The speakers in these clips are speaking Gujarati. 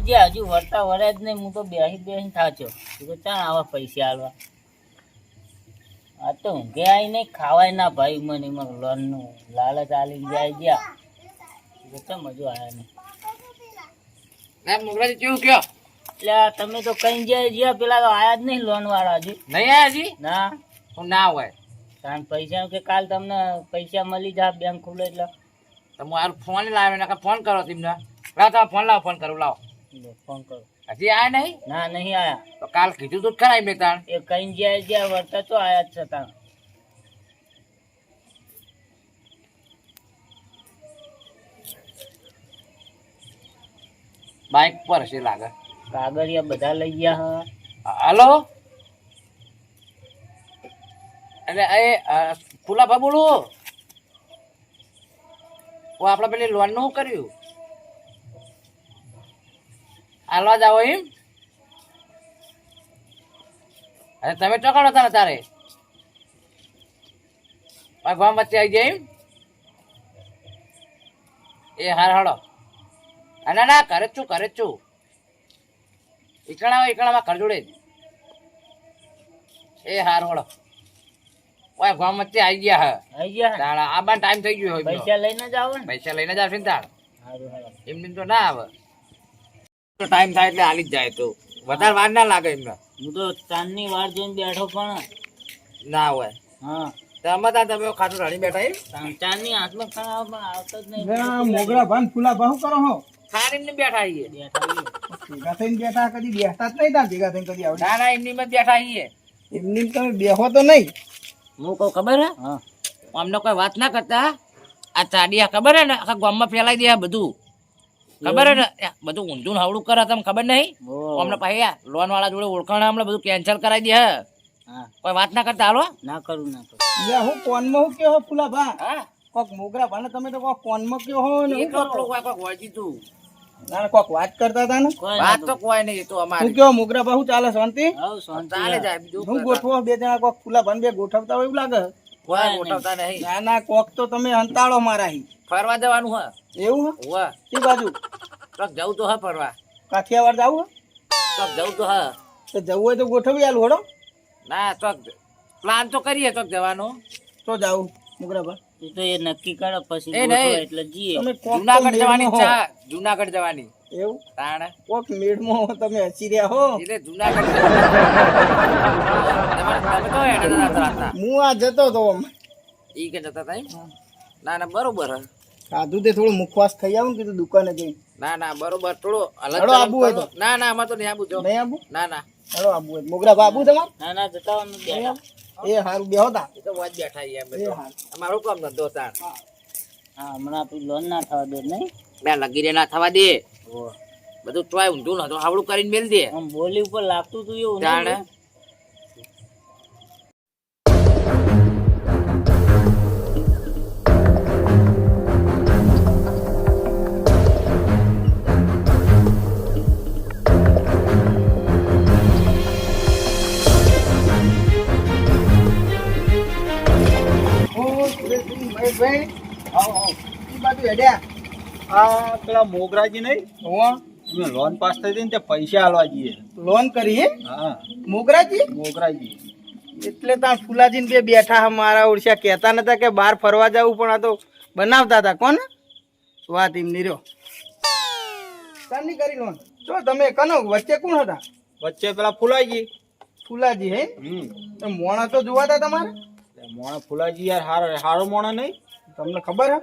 જાય જે હજુ વળતા વળે જ નહીં. હું તો બેસી થાચો. તો ચાલ આવા પૈસા આલવા. આ તો ઊંઘે આવી નહીં, ખાવાય ના ભાઈ મને લોન નું લાલચ આલી જાય જ્યાં તો મજો આયા નહીં. મોગરાજી કેવું કયો? એટલે તમે તો કઈ જાય જ્યાં પેલા તો આયા જ નહીં લોન વાળા હજી. નહીં આયા હજી? ના હું ના હોય. કારણ પૈસા કે કાલ તમને પૈસા મળી જાય બેંક ખુલે એટલે તમે આ ફોન લાવે ને ફોન કરો તમને. લાવ તમે ફોન લાવો, ફોન કરું લાવો. ફોન કરો. હજી આયા નહીં? ના નહીં આયા. તો કાલ કીધું તું ખરા મેં તાણ. એ કઈ જાય જ્યાં વર્તા તો આયા જ છતાં. બાઇક પર છે લાગે. કાગળિયા બધા લઈ ગયા. હાલો, એટલે એ ફુલાભા બોલું. આપણે પેલી લોન નું કર્યું હાલવા જાવ એમ? અરે તમે ચોકડો હતા ને તારે ગામ વચ્ચે આવી જાય એમ? એ હાર હળો. ના ના કરે જ છું. ઈકણામાં ઘર જોડે જ. એ હાર હળો. ઓય ગામ વચ્ચે આવી ગયા. તાળા આબાન ટાઈમ થઈ ગયો હોય. પૈસા લઈને જ આવો ને. પૈસા લઈને જ આવશે ને તાળ. હારું. એમને તો ના આવે. તો ટાઈમ થાય એટલે હાલી જ જાય. તો વધારે વાર ના લાગે એમને. હું તો ચાંદની વાર જોઈને બેઠો પણ ના હોય. હા તમે ખાટું રડી બેઠા એમ? ચાંદની હાથમાં ખાવા પણ આવતો જ નહીં. મોગરા ભાન ફૂલા ભાવ કરો હો. ખાર એમને બેઠા છીએ. ભેગા થઈને બેઠા કદી બેઠા જ નહીં તા ભેગા થઈને કદી આવડે. ના ના એમની માં જ બેઠા છીએ. એમની તમે બેહો તો નહીં. હું કહું ખબર હે? હા અમને કોઈ વાત ના કરતા. આ ચાડિયા ખબર હે ને આખા ગામમાં ફેલાઈ દે બધું. ખબર હે ને બધું ઊંધું હવડું કરે તમને ખબર નહીં? અમને પછી લોન વાળા જોડે ઓળખાણ હમણાં બધું કેન્સલ કરાવી દે. હા કોઈ વાત ના કરતા હાલો. ના કરું. લે હું કોનમાં હું કયો હો ફૂલા ભા. હા કોક મોગરા ભાને તમે તો કોક કોનમાં કયો હો ને એક લોકો કોઈ વળગી તું. ના કોક વાત કરતા હતા ને. વાત તો કોઈ નહીં. એ તો હું અમારે કયો મોગરા ભા હું ચાલે શાંતિ? હવ શાંતિ. ચાલે જાય બીજું હું ગોઠવો બે જણા કોક ફૂલા ભાન બે ગોઠવતા હોય એવું લાગે. કોઈ ગોઠવતા નહીં. ના ના કોક તો તમે હંતાળો મારા હી. ફરવા જવાનું હે. એવું હે? હોવે. કઈ બાજુ? ચોક જવું તો હે ફરવા. કાઠિયાવાડ જાવું હે? ચોક જવું તો હે. તો જવું હોય તો ગોઠવી આલું હડો. ના ચોક પ્લાન તો કરીએ ચોક જવાનું. તો જાવું મોગરા ભા. એ તો એ નક્કી કરે પછી એ ગોઠવો નહીં. એટલે જઈએ. તમે કોક તો જુનાગઢ જવાની મેળમાં હો. ઈચ્છા. જુનાગઢ જવાની. એવું તાણ કોક મેળમાં તમે હસી રહ્યા હો. એટલે જુનાગઢ તમે તો હેડે રાતના હું આ જતો તો આમ. ઈ કે જતા હતા એમ? ના ના બરોબર હે. ખાધું તે થોડું મુખવાસ ખાઈ આવું કીધું દુકાને જઈ. ના ના બરોબર થોડો હેડો હલત આબુ હોય તો. ના ના આમાં તો નહીં આબુ જો. નહીં આબુ? ના ના હેડો આબુ હોય. મોગરા બાબુ તમાર? ના ના જતા આવવાનું બેઠા. એ હારું બેહો તા. એ તો વાત બેઠા છીએ અમે એ તો. હારું. અમારું કામ ધંધો તાણ. હા હમણાં આપણી લોન ના થવા દે નહીં. બે લગી રે ના થવા દે. બધું તોય ઊંધું નતો હાવડું કરીને મેલ દે. આમ બોલી ઉપર લાગતું તું એવું તાણ નહીં. ઓ સુરેશભાઈ, મહેશભાઈ. આવો આવો. ઈ બાજુ હેડ્યા. આ પેલા મોગરાજી નહીં હોવા. અમે લોન પાસ થઈ હતી ને તે પૈસા આલવા જઈએ. લોન કરી હે? હા મોગરાજી? મોગરાજી એટલે ત્યાં ફુલાજીને બે બેઠા હે મારા ઓળશા કહેતા નતા કે બહાર ફરવા જવું પણ આ તો બનાવતા હતા કોણ વાત એમની રહ્યો તારની કરી લોન જો તમે કનો વચ્ચે કોણ હતા? વચ્ચે પેલા ફુલાજી. ફુલાજી હે? તો મોણા તો જોવાતા તમારે? મોણા ફુલાજી યાર હારો મોણા નહીં. તમને ખબર હે?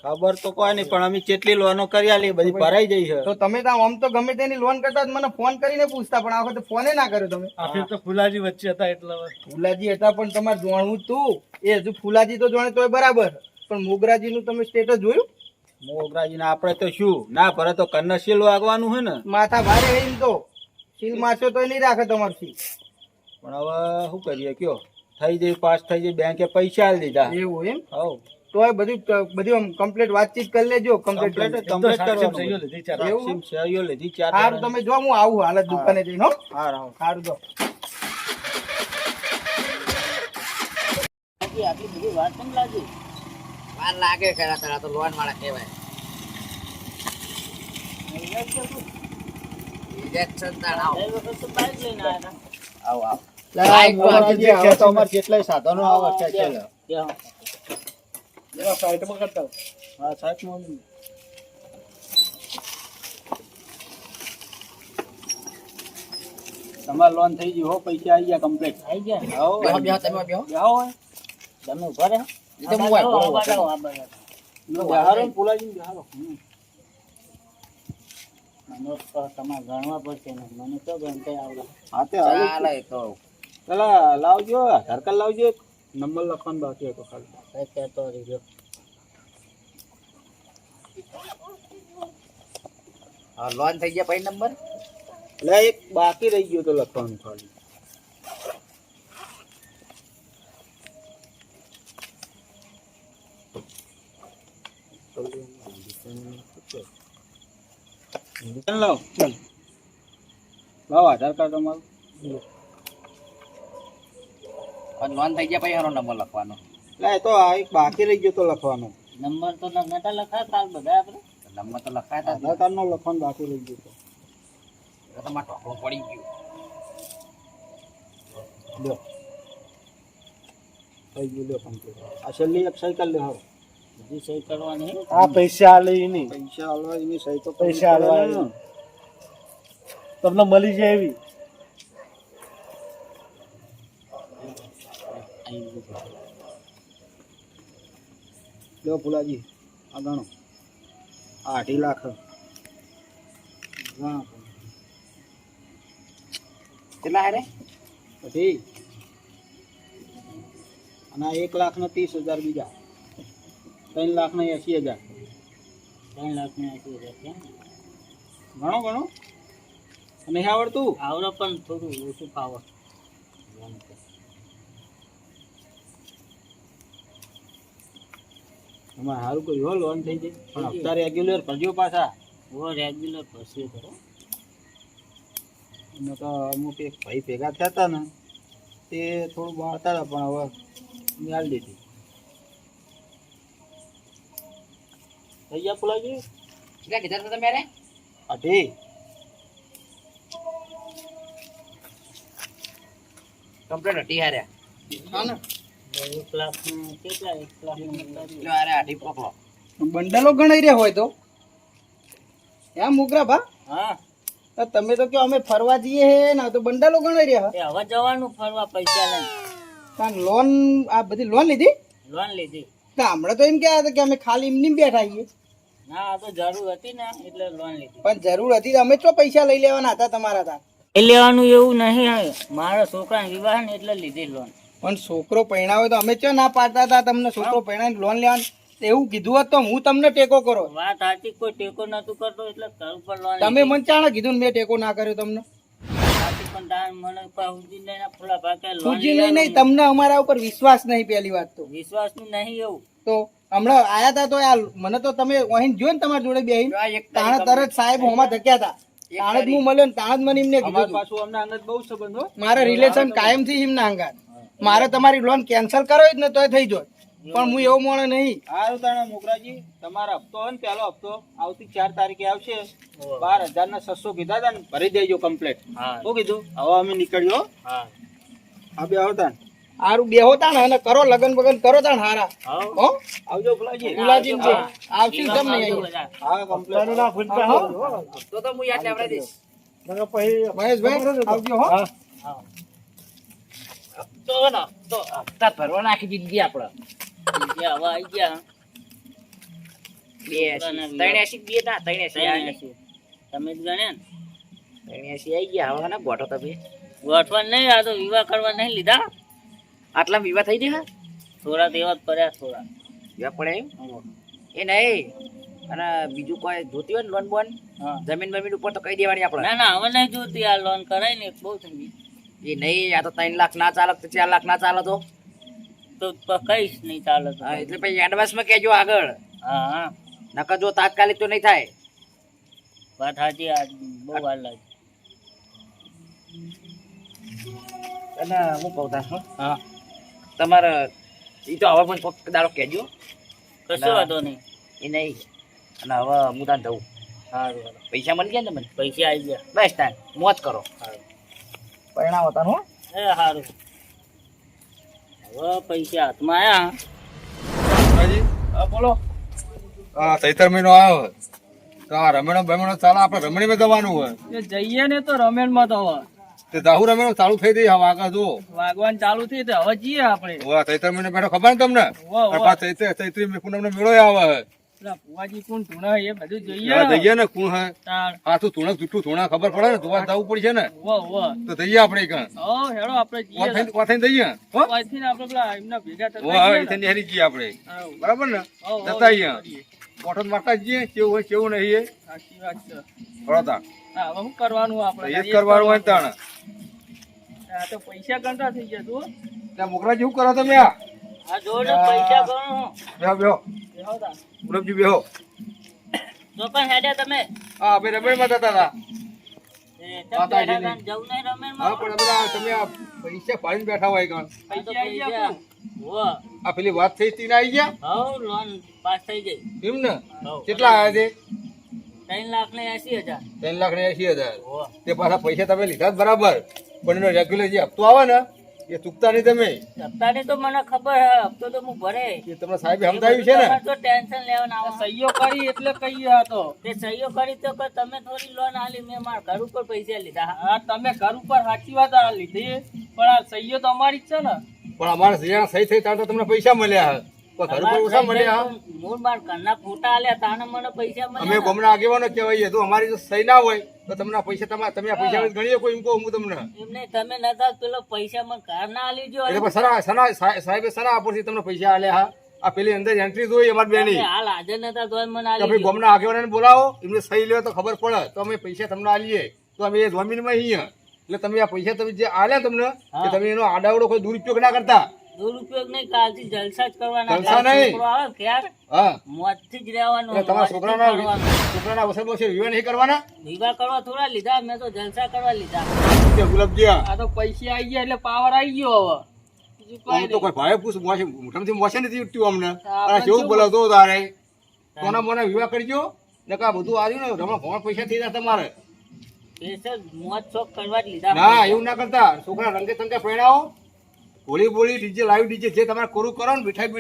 ખબર તો કોઈ નહીં પણ અમે કેટલી લોનો કરી આલી બધી ભરાઈ જઈ છે. તો તમે ત્યાં આમ તો ગમે તેની લોન કરતા જ મને ફોન કરીને પૂછતા પણ આ વખતે ફોને ના કર્યો તમે. આપણે તો ફુલાજી વચ્ચે હતા એટલે ફુલાજી હતા પણ તમારે જોણવું જ તું. એ હજુ ફુલાજી તો જોણે તોય બરાબર પણ મોગરાજી નું તમે સ્ટેટસ જોયું? મોગરાજી ને આપડે તો શું ના ભરે તો કન્નશીલ વાગવાનું હે ને. માથા ભારે હે તો સીલ મારશો તો નહીં રાખે તમારે સીલ. પણ હવે શું કરીએ કયો થઈ જાય પાસ થઈ જાય બેંકે પૈસા આલી દીધા. એવું એમ? હવ તોય બધું કમ્પ્લીટ વાતચીત કરી લેજો. કમ્પ્લીટ કમ્પ્લીટ સહીઓ લીધી ચાર. સારું તમે જો હું આવું હાલત દુકાને જઈને હો. હા સારું જો આટલી બધી વાત કેમ લાગી? વાર લાગે ખરા ખરા તો લોન વાળા કહેવાય. Jackson તાણ આવો. ગઈ વખત તો બાઈક લઈને આવ્યા આવો, આવો. લાય, મોરાજી, જે ખેતો અમારે જેટલાય સાધનો આવે છે ચાલે. હતા જરા સાઈડમાં કરતા આવો. હા સાહેબ તમારે લોન થઈ ગઈ હો, પૈસા આવી ગયા કમ્પ્લીટ. આવી ગયા ને? આવો બેહો, બેહો, તમે બેહો. બેહો હોય. તમે ઉભા રહો. એ તો હું હોય, આ બરોબર. બાજુ, આ બાજુ. બેહારો ને પુલાજીને બેહારો. મને તો તમારે ગણવા પડશે ને મને તો ગણતા આવડે. હા તે હાલે જ. ચાલે એ તો. પેલા લાવજો, આધાર કાર્ડ લાવજો, એક નંબર લખવાનું બાકી હતો ખાલી. કઈ કહેતો રહીજો. હા, લોન થઈ ગયા પછી નંબર. એટલે એક બાકી રહી ગયો તો લખવાનું ખાલી. લાવ લાવ આધાર કાર્ડ તમારું. પણ લોન થઈ ગયા પછી હારો નંબર લખવાનો. એટલે એ તો આ એક બાકી રહી ગયો તો લખવાનો. નંબર તો નતા લખાય કાલ બધા આપણે. નંબર તો લખાયા આધાર કાર્ડ નો લખવાનું બાકી રહી ગયું તો. હતા. તમારે ટોકરું પડી ગયું. લ્યો થઈ ગયું, લ્યો complete. આ છેલ્લી એક સાયકલ લે હવે. બીજી સહી કરવાની. આ પૈસા આલે ઈ નહીં. પૈસા આલવા એની સહી તો પૈસા આલવા કરવી પડે ને. તમને મળી જાય એવી. લ્યો ફુલાજી આ ગણો. આ 8 લાખ ગણો. કેટલા હારે? પછી અને આ 1,30,000 બીજા 3,80,000 3,80,000 છે. ગણો ગણો. નહીં આવડતું? આવડે પણ થોડું ઓછું ફાવે. તમારે સારું કર્યું હો, લોન થઈ જાય. પણ હપ્તા રેગ્યુલર ભરજો પાછા. ઓ રેગ્યુલર પછી કરો. એમાં તો અમુક એક ભાઈ ભેગા થયા હતા ને તે થોડું બાળતા હતા પણ હવે નિહાળ દીધી. થઈ ગયા ફુલાજી? કેટલા કીધા હતા તમે યાર? 8 કમ્પ્લેટ હતી હારે. હા ને 1 લાખ કેટલા 1 લાખ લો હારે આઠી પકડો. બંડલો ગણાઈ રહ્યા હોય તો એમ મુકરા ભા હા તો તમે તો કયો અમે ફરવા જઈએ હે ને તો બંડલો ગણાઈ રહ્યા. એ હવે જવાનું ફરવા પૈસા લઈને. કારણ લોન આ બધી લોન લીધી લોન લીધી. તો હમણાં તો એમ કહેતા હતા કે અમે ખાલી એમની બેઠા છીએ. ના આ તો જરૂર હતી ને એટલે લોન લીધી. પણ જરૂર હતી તો અમે તો પૈસા લઈ લેવાના હતા તમારા તા. એ લેવાનું એવું નહીં. મારા છોકરાનો વિવાહ ને એટલે લીધી લોન. પણ છોકરો પરણાવે તો અમે ચો ના પાડતા હતા તમને છોકરો પરણાવીને લોન લેવાનું. તો એવું કીધું હોત તો હું તમને ટેકો કરો. વાત સાચી, કોઈ ટેકો નતું કરતો એટલે ઘર ઉપર લોન તમે મને ચાણા કીધું ને મેં ટેકો ના કર્યો તમને. સાચી પણ તાર મને પહોંચી લઈને ફૂલા ભાગે લોન પૂછી નહીં તમને અમારા ઉપર વિશ્વાસ નહીં પહેલી વાત તો. વિશ્વાસ નું નહીં એવું. તો હમણાં આયા તા તો આ મને તો તમે અહીં જોયો ને તમારી જોડે બેહીને આ એક તાણે તરત સાહેબ હોમાં ધક્યા હતા. તાણે જ હું મળ્યો ને તાણે જ મને એમને કીધું અમારે હતું. પાછું અમને અંગત બહુ સંબંધ હો. મારા રિલેશન કાયમ થી એમના અંગાત. મારે તમારી લોન કેન્સલ કરો જ ને તોય થઈ જોત. પણ હું એવો મોણો નહીં. સારું તાણે મોકરાજી, તમારો હપ્તો હોય ને પહેલો હપ્તો આવતી 4 તારીખે આવશે. 12,600 કીધા હતા ને ભરી દેજો કમ્પ્લેટ. હા શું કીધું? હવે અમે નીકળ્યો. હા આ બે આવતા ને. હારું બેહો તાણ અને કરો લગન બગન કરો તાણ હારા. હાઉ. હો આવજો ફુલાજી. ફુલાજી ને આવશું વિવાહ તમને આવજો અહીં. બધા. હા કમ્પ્લેટ. તો હું યાદ લેવડાવી દઈશ. મહેશભાઈ આવજો હો. હા. તો ને તો હપ્તા ભરવા નાખી જિંદગી આપણે. બીજે હવે આઈ ગયા 83 બે ના 83 તમે જ ગણ્યા ને. 83 આવી ગયા. હવે ના ગોઠો તમે ગોઠવા નહીં, આ તો વિવાહ કરવા નહીં લીધા. આટલા વિવાહ થઈ ગયા. થોડા તેવા જ પડ્યા થોડા. વિવાહ પડે એમ એ નહીં. અને બીજું કોઈ જોતી હોય ને લોન બોન હા. જમીન બમીન ઉપર તો કહી દેવાની આપણે. ના ના હવે નહીં જોતી. આ લોન કરાય ને બહુ થઈ ગઈ. એ નહીં, આ તો 3 લાખ ના ચાલે તો 4 લાખ ના ચાલે તો કઈશ નહીં ચાલે તો. હા, એટલે પછી એડવાન્સમાં કહેજો આગળ. હા હા નકર જો તાત્કાલિક તો નહીં થાય. વાત સાચી. આ બહુ વાર લાગી. અને હું કહું તા હા તમારે એ તો હવે પણ દાડો કહેજો. કશો વાંધો નહીં. એ નહીં. અને હવે હું તાન જઉં. સારું હાલો. પૈસા મળી ગયા ને મને પૈસા આવી ગયા. બસ તાન મોજ કરો પરિણામ હતા હો એ સારું. હવે પૈસા હાથમાં આયા. હાજી બોલો હા ચૈત્ર મહિનો આવ્યો તો આ રમણો બમણો ચાલે આપણે રમણીમાં જવાનું હોય જઈએ ને તો રમેણ માં તો તે દાહુ રમણો ચાલુ થઈ ગઈ હવે આગળ જુઓ વાગવાન ચાલુ થઈ તો હવે જઈએ આપણે ઓવા ચૈત્ર મહિનો બેઠો ખબર ને તમને વાહ, વાહ. અને પાછા ચૈત્રી પૂનમ નો મેળો આવે પેલા ફુવાજી કોણ ધૂણા એ બધું જોઈએ હા, જઈએ ને કોણ હે તાણ હાથું ધૂણક જૂઠું ધૂણા ખબર પડે ને જોવા જવું પડશે ને વાહ તો જઈએ આપણે કણ ઓ હેડો આપણે જઈએ વાથઈને જઈએ હો અહીંથી આપણે પેલા એમના ભેગા થતા ઓવા જઈએ ને. અહીંથી નેહરી જઈએ આપણે હાઉ. બરાબર ને હાઉ, હાઉ, જતા અહીંયા કરીએ. મોટો મારતા જઈએ કેવું હોય કેવું નહીં સાચી વાત છે બરોબર હા, હવે શું કરવાનું આપણે એ જ કરવાનું હોય ને તાણ આ તો પૈસા ગણતા થઈ ગયા તું ત્યાં મોકરા જેવું કરો તમે આ આ જોડે પૈસા ગણો. બેહો બેહો બેહો તાણ. ગુલાબજી બેહો તો પણ હેડ્યા તમે. હા અમે રમણમાં જતા હતા એ તમે બેઠા હતા ને જવું નહીં રમેણમાં? હા પણ અમે તમે આ પૈસા પાડીને બેઠા હોય કણ આ તો પૈસા આવી ગયા પૈસા. હોવે. આ પેલી વાત થઈ હતી ને આવી ગયા હઉ, લોન પાસ થઈ ગઈ. એમ ને હઉ. કેટલા આવ્યા છે 3,80,000. 3,80,000 હોવે. તે પાછા પૈસા તમે લીધા જ બરાબર પણ એનો રેગ્યુલર જે હપ્તો આવે ને એ ચૂકતા નહીં તમે હપ્તાની તો મને ખબર હે, હપ્તો તો હું ભરે. એ તમને સાહેબે સમજાવ્યું છે ને તમારે તો ટેન્શન લેવાનું આવે. સહીઓ કરી એટલે કહીએ આ તો તે સહીઓ કરી તો કે તમે થોડી લોન આલી, મેં મારા ઘર ઉપર પૈસા લીધા. હા તમે ઘર ઉપર સાચી વાત આ લીધી પણ આ સહીઓ તો અમારી જ છે ને પણ અમારે જ્યાં સહી થઈ ત્યાં તો તમને પૈસા મળ્યા હે. પણ ઘર ઉપર ઓછા મળ્યા હે. મૂળ માર ઘરના ફોટા આલ્યા તાને મને પૈસા અમે મળ્યા. ગમણા આગેવાનો કહેવાય તો અમારી જો સહી ના હોય તો તમને આ પૈસા તમે આ પૈસા ગણીએ કોઈ એમ કહું હું તમને એમ નહીં, તમે નતા પેલો પૈસા મને ઘર ના આલી જો. એટલે પણ સાહેબે સના આપોથી તમને પૈસા આલ્યા હા આ પેલી અંદર એન્ટ્રી જોઈ અમારી બેની તમે હાલ હાજર નતા તોય મને તો આલી ભાઈ જો. ગમના આગેવાનને બોલાવો એમને સહી લે તો ખબર પડે તો અમે પૈસા તમને આલીએ તો અમે એ જમીનમાં અહીંયા એટલે તમે આ પૈસા તમે જે આલ્યા તમને કે તમે એનો આડાવડો કોઈ દુરુપયોગ ના કરતા દુરુપયોગ નહીં, કાલથી જલસા જ કરવાના. જલસા કાલ નહીં. છોકરો આવે ઘેર, હા મોજથી જ રહેવાનું. એટલે તમારા મોજથી કરવાનું. છોકરાના વસર બસર વિવાહ નહીં કરવાના વિવાહ કરવા થોડા લીધા, મેં તો જલસા કરવા લીધા. કે ગુલાબજી આ તો પૈસા આવી ગયા એટલે પાવર આવી ગયો હવે બીજું આમ કઈ તો કોઈ ભાઈ પૂછ મોટામાંથી મોસે નથી ઉઠ્યું અમને આપણે આ કેવું કેવું બોલાવતો તારે કોના મને વિવાહ કરજો ને કા બધું આવ્યું ને તમારા ઘણા પૈસા થઈ જાય તમારે પૈસા મોજ શોખ કરવા જ લીધા. ના એવું ના કરતા છોકરા રંગે તંગે પહેરાવો હોળી બોળી ડીજે લાઈવ ડીજે જે તમારે કોરું કરો ને મીઠાઈ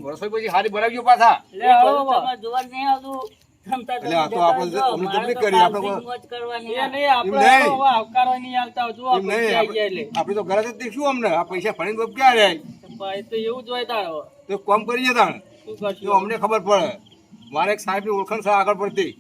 રસોઈ પછી હારી બનાવજો પાછા લે એ હવે બધું તમારે જોવા જ નહીં આવતું. તમતા એટલે આ તો જતા આપણે જો. અમને મારે તકલીફ તો કરી, આપણે કાલથી જ મોજ કરવાની. એ નહીં એમ આપણે નહીં. તો હવે આવકારવા નહીં આવતા જો આ એમ પૈસા આવી ગયા નહીં એટલે આપણે તો ઘરે જ દીખશું અમને આ પૈસા ફરીને બબ ક્યાં રહે ભાઈ તો એવું જ હોય તાર હવે તો કામ કરીએ તાણ શું તો કરશું અમને ખબર પડે મારે એક સાહેબની ઓળખાણ છે આગળ પડતી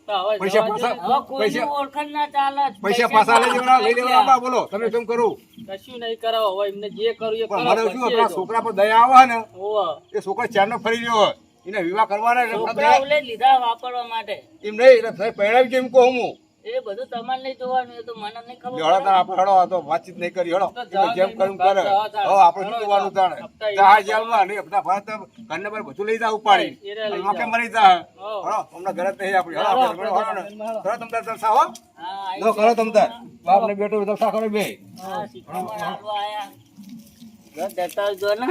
તો હવે પૈસા જવા પાછા- દે. હવે કોઈનું પૈસા- ઓળખાણ ના ચાલે. પૈસા પાછા લઈ લેવાના બોલો તમે કેમ કરું કશું નહીં કરાવો હવે એમને જે કરવું એ પણ કરો મારે શું પછી આપણા એ તો. છોકરા પર દયા આવે ને હોવે. એ છોકરા ચારનો ફરી રહ્યો હોય એને વિવાહ કરવાના એટલે આપણે છોકરા ઓલે લીધા વાપરવા માટે. એમ નહીં એટલે તમે પહેરાવી છે એમ કહું હું એ બધું તમારે નહીં જોવાનું, એ તો મને નહીં ખબર હળો તાણ આપણે હળો આ તો વાતચીત નહીં કરી હળો જેમ કરવું કરે હવે આપણે શું જોવાનું તાણે જહાજ જેલમાં નહીં બધા ભારત ઘરને પર બધું લઈ જાવ ઉપાડી નોકે મરી જા હળો અમને ઘરે જ નહીં આપણી હળો આપણે હળો ને કરો તમ તાર જલસા હો હા, લો કરો તમ તાર બાપ ને બેટો જલસા કરો બે હા, શીખવામાં હાલવા આયા. જો જતા જો ને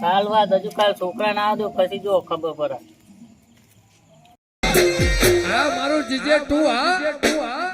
કાલ વાત હજુ કાલ છોકરા ના આવજો પછી જો ખબર પડે. મારું જીજે તું હા